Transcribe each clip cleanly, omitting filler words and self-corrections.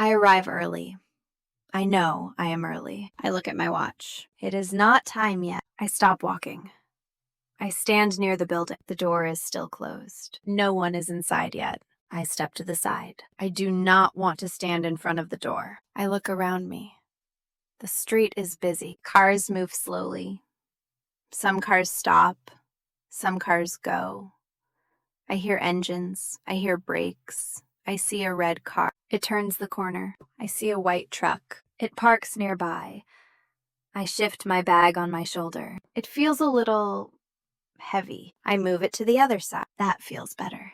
I arrive early. I know I am early. I look at my watch. It is not time yet. I stop walking. I stand near the building. The door is still closed. No one is inside yet. I step to the side. I do not want to stand in front of the door. I look around me. The street is busy. Cars move slowly. Some cars stop. Some cars go. I hear engines. I hear brakes. I see a red car. It turns the corner. I see a white truck. It parks nearby. I shift my bag on my shoulder. It feels a little heavy. I move it to the other side. That feels better.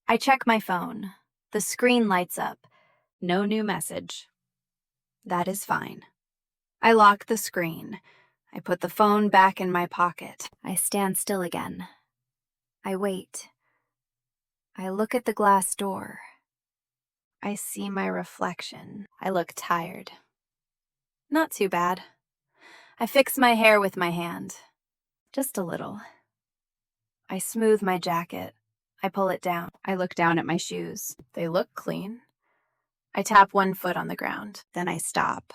I check my phone. The screen lights up. No new message. That is fine. I lock the screen. I put the phone back in my pocket. I stand still again. I wait. I look at the glass door. I see my reflection. I look tired. Not too bad. I fix my hair with my hand. Just a little. I smooth my jacket. I pull it down. I look down at my shoes. They look clean. I tap one foot on the ground. Then I stop.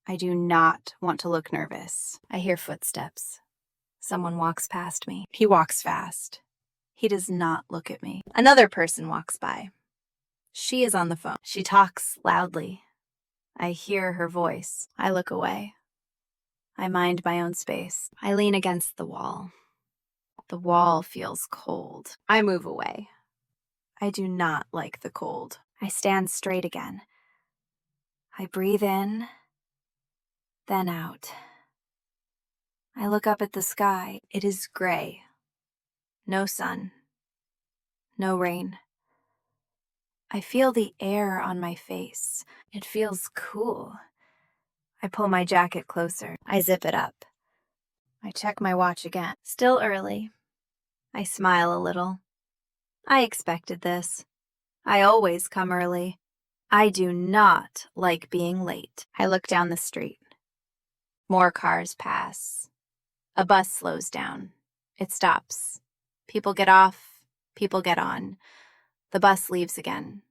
I do not want to look nervous. I hear footsteps. Someone walks past me. He walks fast. He does not look at me. Another person walks by. She is on the phone. She talks loudly. I hear her voice. I look away. I mind my own space. I lean against the wall. The wall feels cold. I move away. I do not like the cold. I stand straight again. I breathe in, then out. I look up at the sky. It is gray. No sun. No rain. I feel the air on my face. It feels cool. I pull my jacket closer. I zip it up. I check my watch again. Still early. I smile a little. I expected this. I always come early. I do not like being late. I look down the street. More cars pass. A bus slows down. It stops. People get off. People get on. The bus leaves again.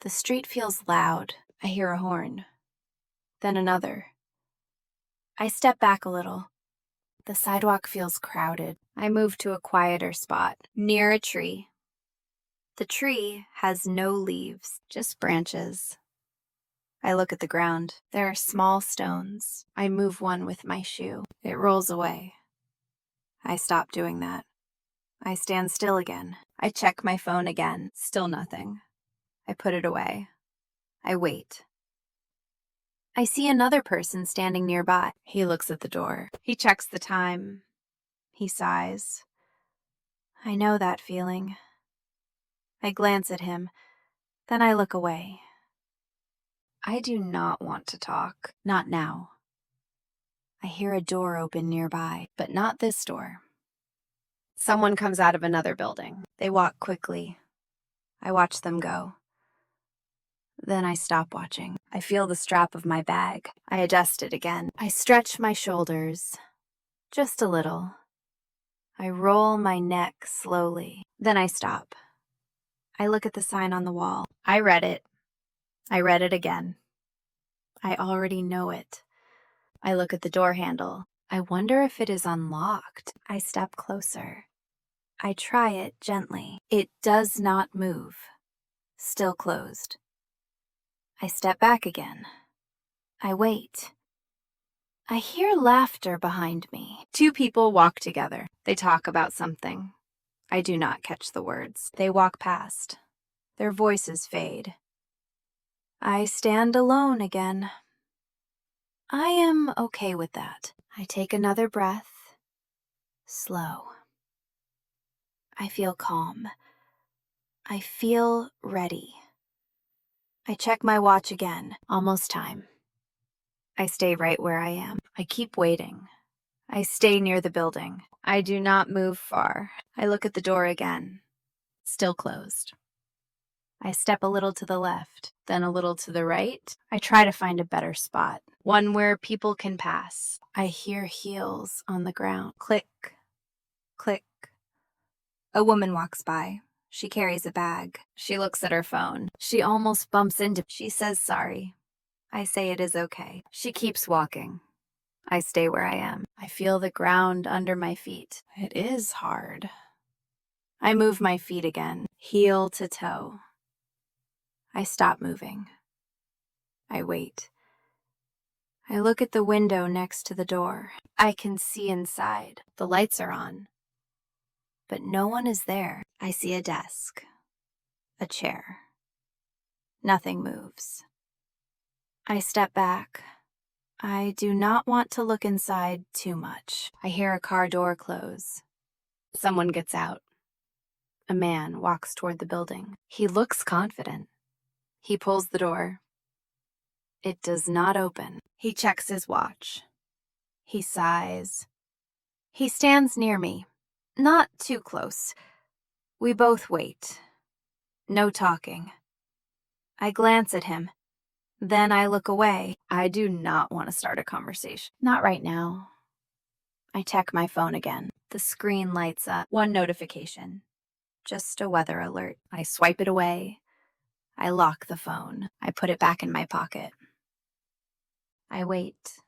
The street feels loud. I hear a horn. Then another. I step back a little. The sidewalk feels crowded. I move to a quieter spot, near a tree. The tree has no leaves, just branches. I look at the ground. There are small stones. I move one with my shoe. It rolls away. I stop doing that. I stand still again. I check my phone again. Still nothing. I put it away. I wait. I see another person standing nearby. He looks at the door. He checks the time. He sighs. I know that feeling. I glance at him. Then I look away. I do not want to talk. Not now. I hear a door open nearby, but not this door. Someone comes out of another building. They walk quickly. I watch them go. Then I stop watching. I feel the strap of my bag. I adjust it again. I stretch my shoulders. Just a little. I roll my neck slowly. Then I stop. I look at the sign on the wall. I read it. I read it again. I already know it. I look at the door handle. I wonder if it is unlocked. I step closer. I try it gently. It does not move. Still closed. I step back again. I wait. I hear laughter behind me. Two people walk together. They talk about something. I do not catch the words. They walk past. Their voices fade. I stand alone again. I am okay with that. I take another breath. Slow. I feel calm. I feel ready. I check my watch again. Almost time. I stay right where I am. I keep waiting. I stay near the building. I do not move far. I look at the door again. Still closed. I step a little to the left, then a little to the right. I try to find a better spot, one where people can pass. I hear heels on the ground. Click, click. A woman walks by. She carries a bag. She looks at her phone. She almost bumps into. She says sorry. I say it is okay. She keeps walking. I stay where I am. I feel the ground under my feet. It is hard. I move my feet again, heel to toe. I stop moving. I wait. I look at the window next to the door. I can see inside. The lights are on. But no one is there. I see a desk. A chair. Nothing moves. I step back. I do not want to look inside too much. I hear a car door close. Someone gets out. A man walks toward the building. He looks confident. He pulls the door. It does not open. He checks his watch. He sighs. He stands near me. Not too close. We both wait. No talking. I glance at him. Then I look away. I do not want to start a conversation. Not right now. I check my phone again. The screen lights up. One notification. Just a weather alert. I swipe it away. I lock the phone. I put it back in my pocket. I wait.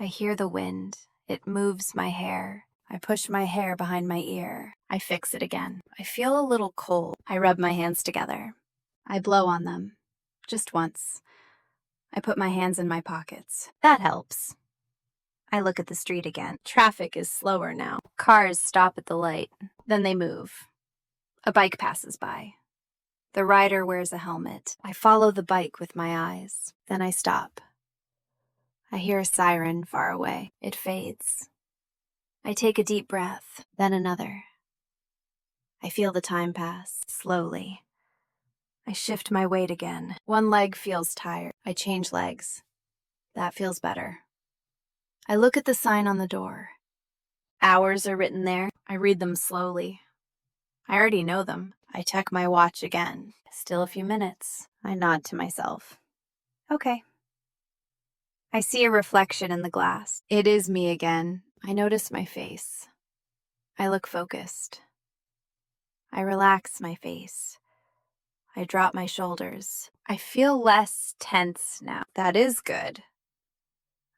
I hear the wind. It moves my hair. I push my hair behind my ear. I fix it again. I feel a little cold. I rub my hands together. I blow on them. Just once. I put my hands in my pockets. That helps. I look at the street again. Traffic is slower now. Cars stop at the light. Then they move. A bike passes by. The rider wears a helmet. I follow the bike with my eyes. Then I stop. I hear a siren far away. It fades. I take a deep breath, then another. I feel the time pass, slowly. I shift my weight again. One leg feels tired. I change legs. That feels better. I look at the sign on the door. Hours are written there. I read them slowly. I already know them. I check my watch again. Still a few minutes. I nod to myself. Okay. I see a reflection in the glass. It is me again. I notice my face. I look focused. I relax my face. I drop my shoulders. I feel less tense now. That is good.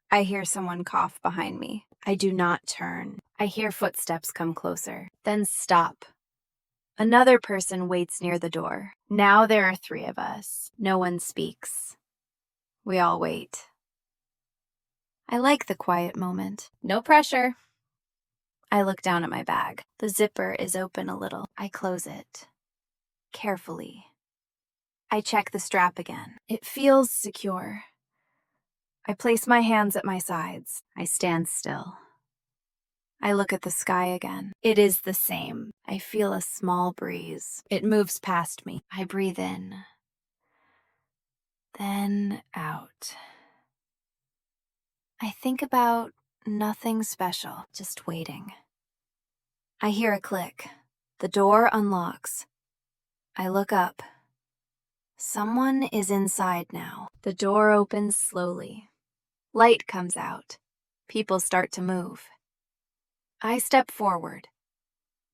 I hear someone cough behind me. I do not turn. I hear footsteps come closer, then stop. Another person waits near the door. Now there are 3 of us. No one speaks. We all wait. I like the quiet moment. No pressure. I look down at my bag. The zipper is open a little. I close it. Carefully. I check the strap again. It feels secure. I place my hands at my sides. I stand still. I look at the sky again. It is the same. I feel a small breeze. It moves past me. I breathe in. Then out. I think about nothing special, just waiting. I hear a click. The door unlocks. I look up. Someone is inside now. The door opens slowly. Light comes out. People start to move. I step forward.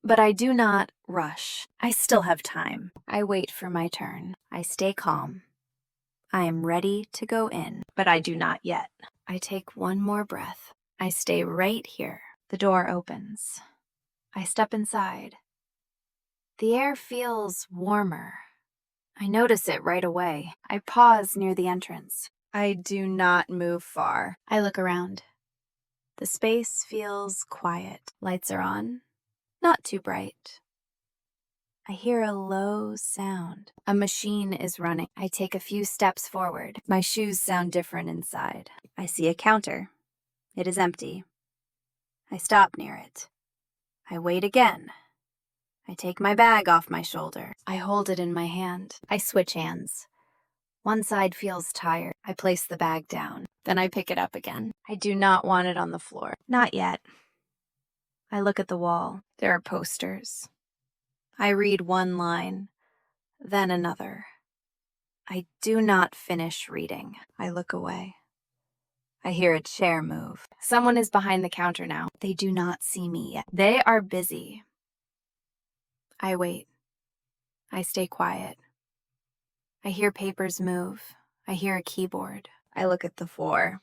But I do not rush. I still have time. I wait for my turn. I stay calm. I am ready to go in, but I do not yet. I take one more breath. I stay right here. The door opens. I step inside. The air feels warmer. I notice it right away. I pause near the entrance. I do not move far. I look around. The space feels quiet. Lights are on. Not too bright. I hear a low sound. A machine is running. I take a few steps forward. My shoes sound different inside. I see a counter. It is empty. I stop near it. I wait again. I take my bag off my shoulder. I hold it in my hand. I switch hands. One side feels tired. I place the bag down. Then I pick it up again. I do not want it on the floor. Not yet. I look at the wall. There are posters. I read one line, then another. I do not finish reading. I look away. I hear a chair move. Someone is behind the counter now. They do not see me yet. They are busy. I wait. I stay quiet. I hear papers move. I hear a keyboard. I look at the floor.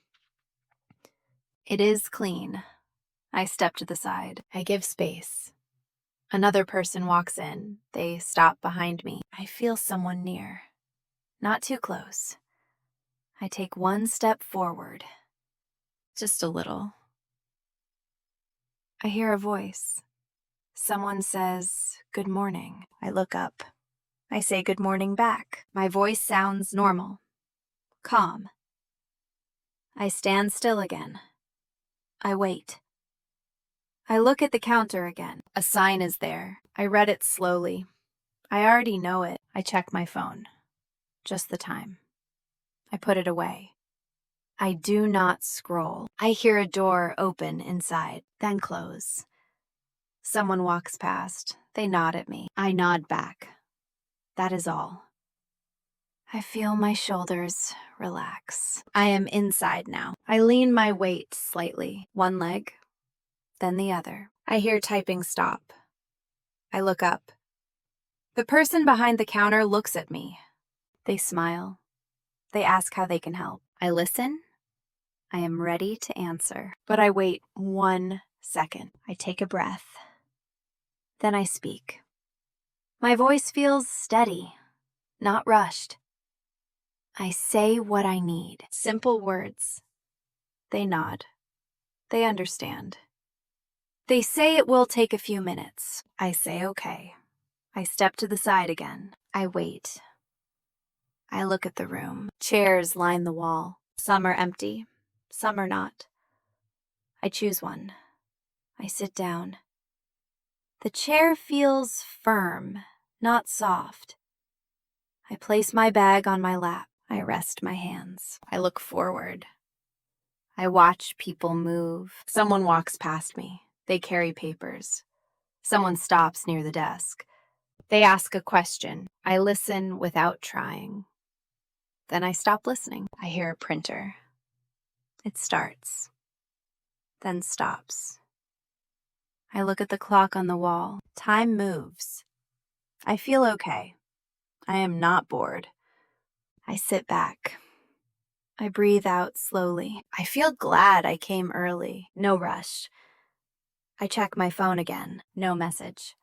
It is clean. I step to the side. I give space. Another person walks in. They stop behind me. I feel someone near. Not too close. I take one step forward. Just a little. I hear a voice. Someone says, "Good morning." I look up. I say good morning back. My voice sounds normal, calm. I stand still again. I wait. I look at the counter again. A sign is there. I read it slowly. I already know it. I check my phone. Just the time. I put it away. I do not scroll. I hear a door open inside, then close. Someone walks past. They nod at me. I nod back. That is all. I feel my shoulders relax. I am inside now. I lean my weight slightly. One leg, then the other. I hear typing stop. I look up. The person behind the counter looks at me. They smile. They ask how they can help. I listen. I am ready to answer. But I wait 1 second. I take a breath. Then I speak. My voice feels steady, not rushed. I say what I need. Simple words. They nod. They understand. They say it will take a few minutes. I say okay. I step to the side again. I wait. I look at the room. Chairs line the wall. Some are empty. Some are not. I choose one. I sit down. The chair feels firm, not soft. I place my bag on my lap. I rest my hands. I look forward. I watch people move. Someone walks past me. They carry papers. Someone stops near the desk. They ask a question. I listen without trying. Then I stop listening. I hear a printer. It starts, then stops. I look at the clock on the wall. Time moves. I feel okay. I am not bored. I sit back. I breathe out slowly. I feel glad I came early. No rush. I check my phone again. No message.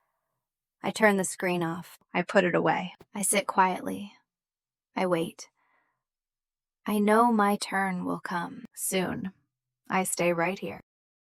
I turn the screen off. I put it away. I sit quietly. I wait. I know my turn will come soon. I stay right here.